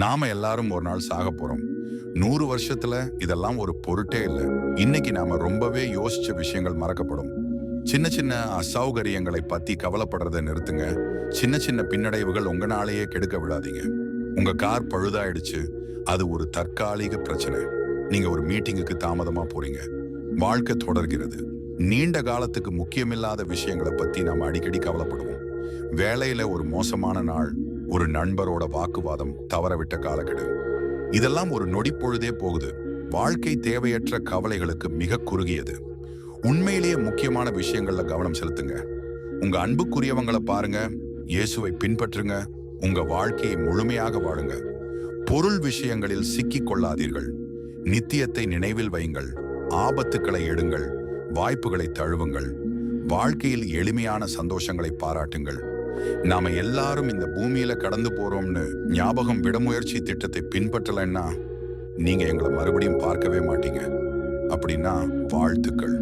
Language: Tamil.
நாம எல்லாரும் ஒரு நாள் சாக போறோம். 100 வருஷத்துல இதெல்லாம் ஒரு பொருட்டே இல்ல. இன்னைக்கு நாம ரொம்பவே யோசிச்ச விஷயங்கள் மறக்கப்படும். சின்ன சின்ன அசௌகரியங்களை பத்தி கவலைப்படுறத நிறுத்துங்க. சின்ன சின்ன பின்னடைவுகள் உங்கனாலேயே கெடுக்க விடாதீங்க. உங்க கார் பழுதாயிடுச்சு. அது ஒரு தற்காலிக பிரச்சனை. நீங்க ஒரு மீட்டிங்குக்கு தாமதமா போறீங்க. வாழ்க்கை தொடர்கிறது. நீண்ட காலத்துக்கு முக்கியமில்லாத விஷயங்களை பத்தி நாம அடிக்கடி கவலைப்படுவோம். வேலையில ஒரு மோசமான நாள், ஒரு நண்பரோட வாக்குவாதம், தவறவிட்ட காலக்கெடு, இதெல்லாம் ஒரு நொடி பொழுதே போகுது. வாழ்க்கை தேவையற்ற கவலைகளுக்கு மிக குறுகியது. உண்மையிலேயே முக்கியமான விஷயங்கள்ல கவனம் செலுத்துங்க. உங்க அன்புக்குரியவங்களை பாருங்க, இயேசுவை பின்பற்றுங்க, உங்க வாழ்க்கையை முழுமையாக வாழுங்க. பொருள் விஷயங்களில் சிக்கிக் கொள்ளாதீர்கள். நித்தியத்தை நினைவில் வையுங்கள். ஆபத்துக்களை எடுங்கள், வாய்ப்புகளை தழுவுங்கள். வாழ்க்கையில் எளிமையான சந்தோஷங்களை பாராட்டுங்கள். நாம எல்லாரும் இந்த பூமியில கடந்து போறோம்னு ஞாபகம் விடமுயற்சி திட்டத்தை பின்பற்றலைன்னா நீங்க எங்களை மறுபடியும் பார்க்கவே மாட்டீங்க. அப்படின்னா வாழ்த்துக்கள்.